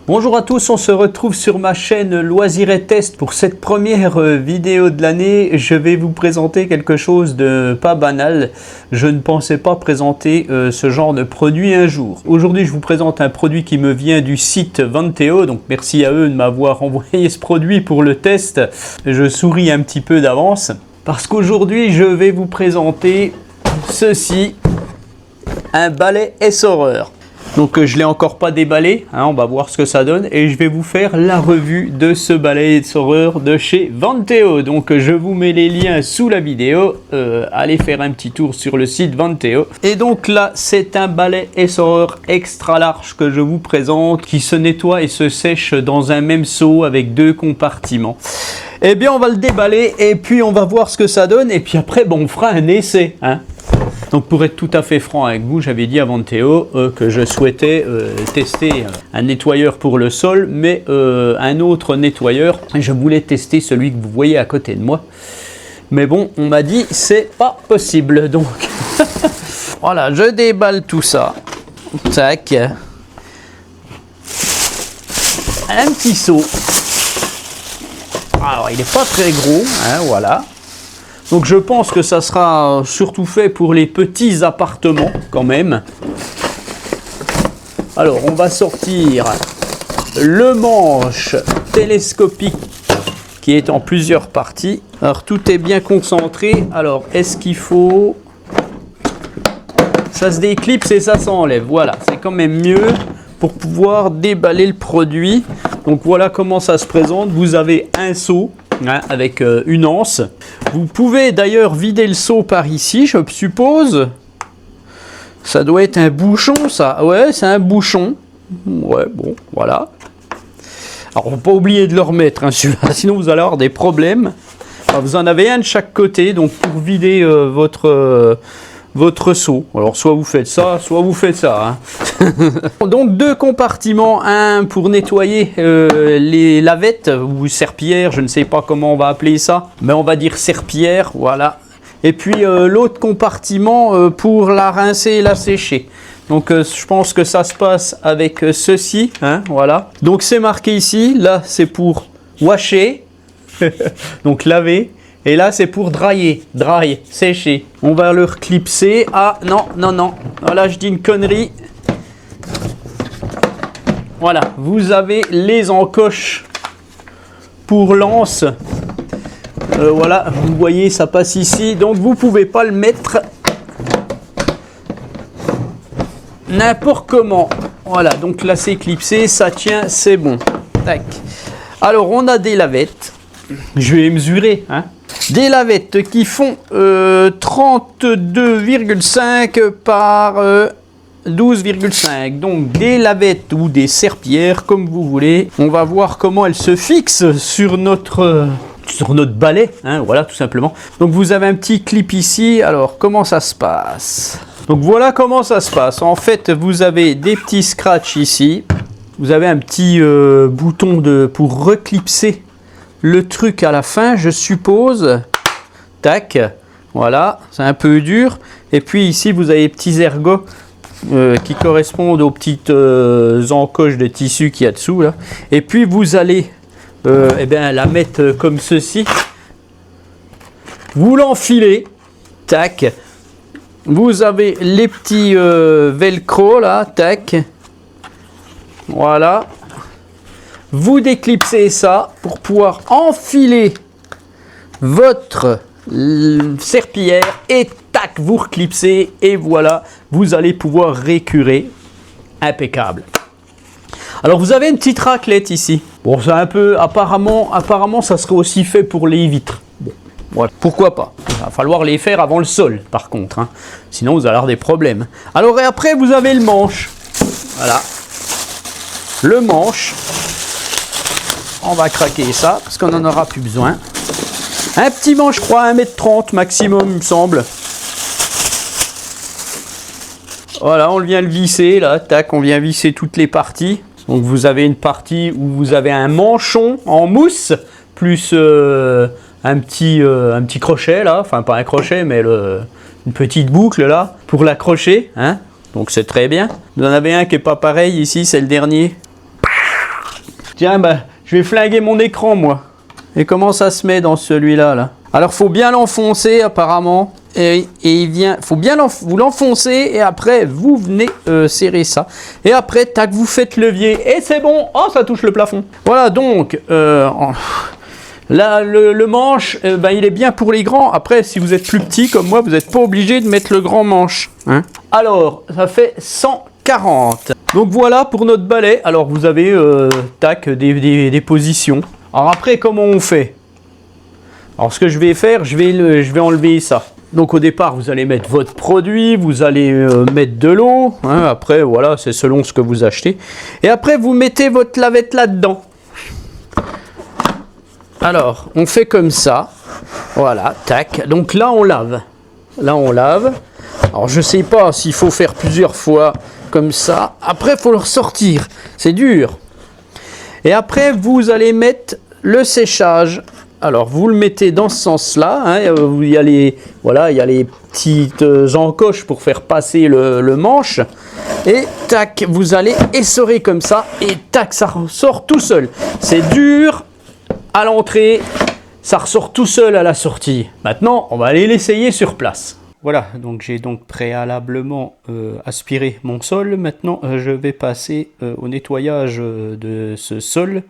Bonjour à tous, on se retrouve sur ma chaîne Loisirs et Test pour cette première vidéo de l'année. Je vais vous présenter quelque chose de pas banal. Je ne pensais pas présenter ce genre de produit un jour. Aujourd'hui, je vous présente un produit qui me vient du site Vanteo. Donc merci à eux de m'avoir envoyé ce produit pour le test. Je souris un petit peu d'avance parce qu'aujourd'hui, je vais vous présenter ceci, un balai essoreur. Donc je ne l'ai encore pas déballé, hein, on va voir ce que ça donne et je vais vous faire la revue de ce balai essoreur de chez Vanteo. Donc je vous mets les liens sous la vidéo, allez faire un petit tour sur le site Vanteo. Et donc là c'est un balai essoreur extra large que je vous présente, qui se nettoie et se sèche dans un même seau avec 2 compartiments. Eh bien on va le déballer et puis on va voir ce que ça donne et puis après bon, on fera un essai, hein. Donc pour être tout à fait franc avec vous, j'avais dit à Vanteo que je souhaitais tester un nettoyeur pour le sol, mais un autre nettoyeur. Je voulais tester celui que vous voyez à côté de moi. Mais bon, on m'a dit c'est pas possible. Donc voilà, je déballe tout ça. Tac. Un petit seau. Alors il n'est pas très gros, hein, voilà. Donc je pense que ça sera surtout fait pour les petits appartements quand même. Alors on va sortir le manche télescopique qui est en plusieurs parties. Alors tout est bien concentré. Alors est-ce qu'il faut... Ça se déclipse et ça s'enlève. Voilà, c'est quand même mieux pour pouvoir déballer le produit. Donc voilà comment ça se présente. Vous avez un seau. Hein, avec une anse. Vous pouvez d'ailleurs vider le seau par ici, je suppose. Ça doit être un bouchon, ça. Ouais, c'est un bouchon. Ouais, bon, voilà. Alors, on ne va pas oublier de le remettre, hein, celui-là, sinon vous allez avoir des problèmes. Alors, vous en avez un de chaque côté, donc pour vider votre seau. Alors soit vous faites ça, soit vous faites ça. Hein. Donc 2 compartiments, un pour nettoyer les lavettes ou serpillères, je ne sais pas comment on va appeler ça, mais on va dire serpillère, voilà. Et puis l'autre compartiment pour la rincer et la sécher. Donc je pense que ça se passe avec ceci, hein, voilà. Donc c'est marqué ici, là c'est pour washer, donc laver. Et là, c'est pour dry, sécher. On va le reclipser. Ah, non. Là, je dis une connerie. Voilà, vous avez les encoches pour l'anse. Voilà, vous voyez, ça passe ici. Donc, vous ne pouvez pas le mettre n'importe comment. Voilà, donc là, c'est clipsé, ça tient, c'est bon. Tac. Alors, on a des lavettes. Je vais mesurer, hein. Des lavettes qui font 32,5 par 12,5. Donc des lavettes ou des serpillères, comme vous voulez. On va voir comment elles se fixent sur notre balai, hein, voilà, tout simplement. Donc vous avez un petit clip ici. Alors comment ça se passe? Donc voilà comment ça se passe. En fait, vous avez des petits scratchs ici. Vous avez un petit bouton pour reclipser le truc à la fin, je suppose. Tac, voilà, c'est un peu dur. Et puis ici, vous avez des petits ergots qui correspondent aux petites encoches de tissu qu'il y a dessous, là. Et puis vous allez eh bien, la mettre comme ceci. Vous l'enfilez. Tac. Vous avez les petits velcro là. Tac. Voilà. Vous déclipsez ça pour pouvoir enfiler votre serpillière et tac, vous reclipsez et voilà, vous allez pouvoir récurer impeccable. Alors vous avez une petite raclette ici. Bon, c'est un peu, apparemment ça serait aussi fait pour les vitres. Bon, voilà, pourquoi pas. Il va falloir les faire avant le sol par contre, hein. Sinon vous allez avoir des problèmes. Alors et après vous avez le manche. Voilà. Le manche. On va craquer ça, parce qu'on n'en aura plus besoin. Un petit manche, je crois, 1,30 m maximum, il me semble. Voilà, on vient le visser, là. Tac, on vient visser toutes les parties. Donc, vous avez une partie où vous avez un manchon en mousse, plus un petit crochet, là. Enfin, pas un crochet, mais une petite boucle, là, pour l'accrocher, hein. Donc, c'est très bien. Vous en avez un qui n'est pas pareil, ici, c'est le dernier. Tiens, bah, je vais flinguer mon écran, moi. Et comment ça se met dans celui-là, là? Alors, faut bien l'enfoncer, apparemment. Et il vient, faut bien vous l'enfoncer et après, vous venez serrer ça. Et après, tac, vous faites levier et c'est bon. Oh, ça touche le plafond. Voilà, donc, là, le manche, ben, il est bien pour les grands. Après, si vous êtes plus petit comme moi, vous n'êtes pas obligé de mettre le grand manche. Hein. Alors, ça fait 140. Donc voilà pour notre balai. Alors, vous avez, tac, des positions. Alors après, comment on fait? Alors, ce que je vais faire, je vais enlever ça. Donc, au départ, vous allez mettre votre produit, vous allez mettre de l'eau. Hein, après, voilà, c'est selon ce que vous achetez. Et après, vous mettez votre lavette là-dedans. Alors, on fait comme ça. Voilà, tac. Donc là, on lave. Là, on lave. Alors, je sais pas s'il faut faire plusieurs fois comme ça. Après, il faut le ressortir. C'est dur. Et après, vous allez mettre le séchage. Alors, vous le mettez dans ce sens-là. Hein, il y a les petites encoches pour faire passer le manche. Et tac, vous allez essorer comme ça. Et tac, ça ressort tout seul. C'est dur à l'entrée. Ça ressort tout seul à la sortie. Maintenant, on va aller l'essayer sur place. Voilà, donc j'ai donc préalablement aspiré mon sol. Maintenant, je vais passer au nettoyage de ce sol.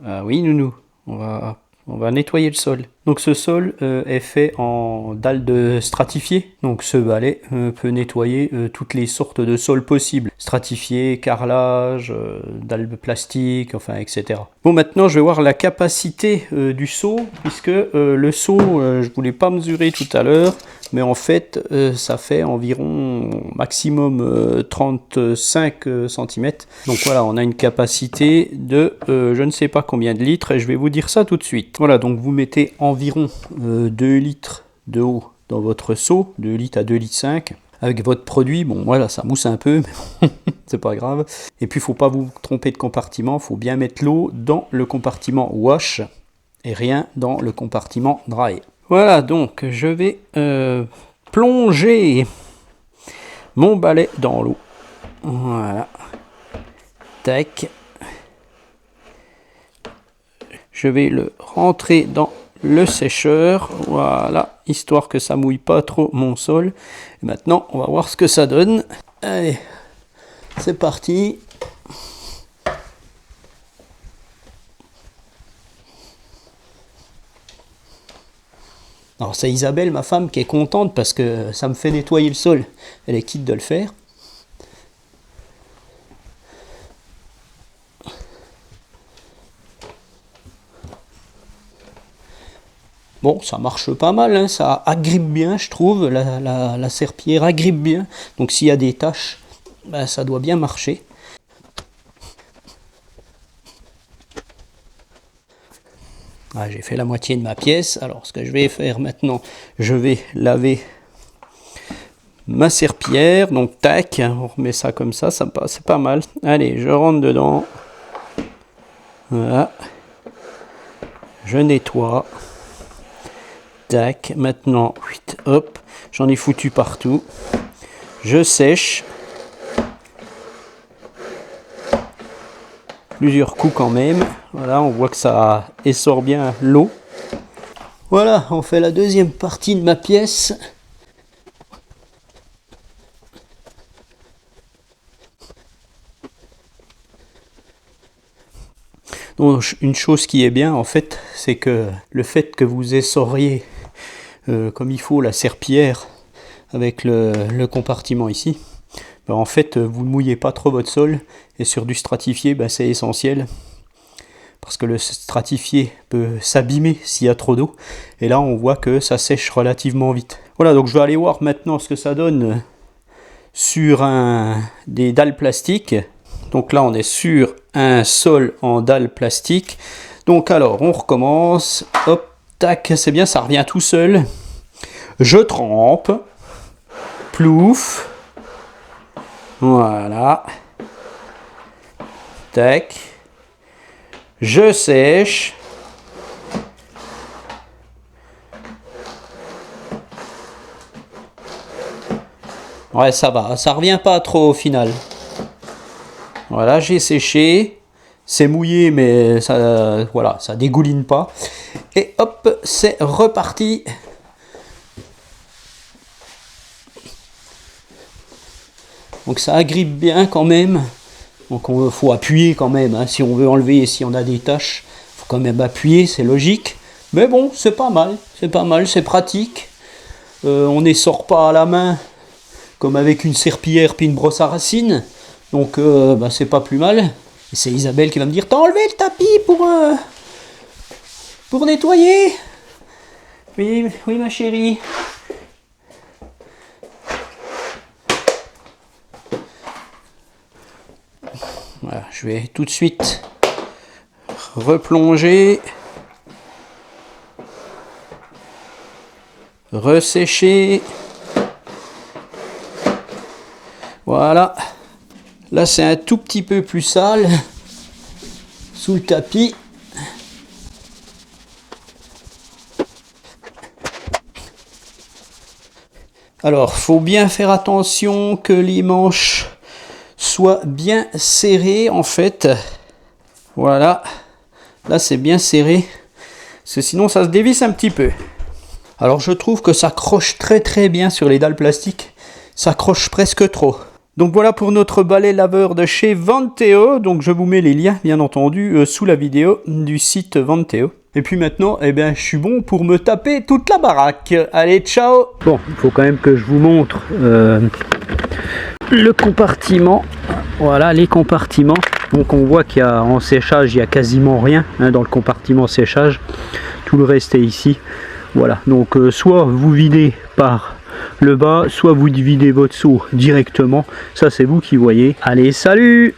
Ah oui, nounou, on va nettoyer le sol. Donc ce sol est fait en dalles de stratifié. Donc ce balai peut nettoyer toutes les sortes de sols possibles. Stratifié, carrelage, dalles de plastique, enfin etc. Bon, maintenant je vais voir la capacité du seau, puisque le seau, je ne voulais pas mesurer tout à l'heure, mais en fait ça fait environ maximum 35 cm. Donc voilà, on a une capacité de je ne sais pas combien de litres, et je vais vous dire ça tout de suite. Voilà, donc vous mettez environ 2 litres de eau dans votre seau, 2 litres à 2 litres 5, avec votre produit. Bon voilà, ça mousse un peu, mais c'est pas grave. Et puis il faut pas vous tromper de compartiment, il faut bien mettre l'eau dans le compartiment wash et rien dans le compartiment dry. Voilà, donc je vais plonger mon balai dans l'eau. Voilà. Tac. Je vais le rentrer dans le sécheur, voilà, histoire que ça mouille pas trop mon sol. Et maintenant, on va voir ce que ça donne. Allez, c'est parti. Alors c'est Isabelle, ma femme, qui est contente parce que ça me fait nettoyer le sol. Elle est quitte de le faire. Bon, ça marche pas mal, hein, ça agrippe bien, je trouve, la serpillière agrippe bien. Donc s'il y a des taches, ben, ça doit bien marcher. Ah, j'ai fait la moitié de ma pièce. Alors ce que je vais faire maintenant, je vais laver ma serpillière. Donc tac, on remet ça comme ça c'est pas mal. Allez, je rentre dedans. Voilà. Je nettoie. Tac, maintenant, hop, j'en ai foutu partout. Je sèche. Plusieurs coups quand même. Voilà, on voit que ça essore bien l'eau. Voilà, on fait la deuxième partie de ma pièce. Donc, une chose qui est bien, en fait, c'est que le fait que vous essoriez comme il faut la serpillière avec le compartiment ici, ben, en fait, vous ne mouillez pas trop votre sol. Et sur du stratifié, ben, c'est essentiel. Parce que le stratifié peut s'abîmer s'il y a trop d'eau. Et là, on voit que ça sèche relativement vite. Voilà, donc je vais aller voir maintenant ce que ça donne sur des dalles plastiques. Donc là, on est sur un sol en dalle plastique. Donc alors, on recommence. Hop, tac, c'est bien, ça revient tout seul. Je trempe. Plouf. Voilà. Tac. Je sèche. Ouais, ça va. Ça revient pas trop au final. Voilà, j'ai séché. C'est mouillé, mais ça, voilà, ça dégouline pas. Et hop, c'est reparti. Donc ça agrippe bien quand même. Donc il faut appuyer quand même. Hein. Si on veut enlever, si on a des taches, il faut quand même appuyer, c'est logique. Mais bon, c'est pas mal. C'est pas mal, c'est pratique. On n'essore pas à la main comme avec une serpillière puis une brosse à racines. Donc c'est pas plus mal. Et c'est Isabelle qui va me dire, t'as enlevé le tapis pour nettoyer? Oui, oui ma chérie. Voilà, je vais tout de suite replonger, ressécher. Voilà. Là, c'est un tout petit peu plus sale sous le tapis. Alors, faut bien faire attention que les manches soient bien serrées en fait. Voilà. Là, c'est bien serré. Parce que sinon, ça se dévisse un petit peu. Alors, je trouve que ça accroche très bien sur les dalles plastiques. Ça accroche presque trop. Donc voilà pour notre balai laveur de chez Vanteo. Donc je vous mets les liens bien entendu sous la vidéo du site Vanteo. Et puis maintenant, eh bien, je suis bon pour me taper toute la baraque. Allez, ciao! Bon, il faut quand même que je vous montre le compartiment. Voilà, les compartiments. Donc on voit qu'il y a en séchage, il n'y a quasiment rien hein, dans le compartiment séchage. Tout le reste est ici. Voilà, donc soit vous videz par le bas, soit vous videz votre seau directement. Ça, c'est vous qui voyez. Allez, salut!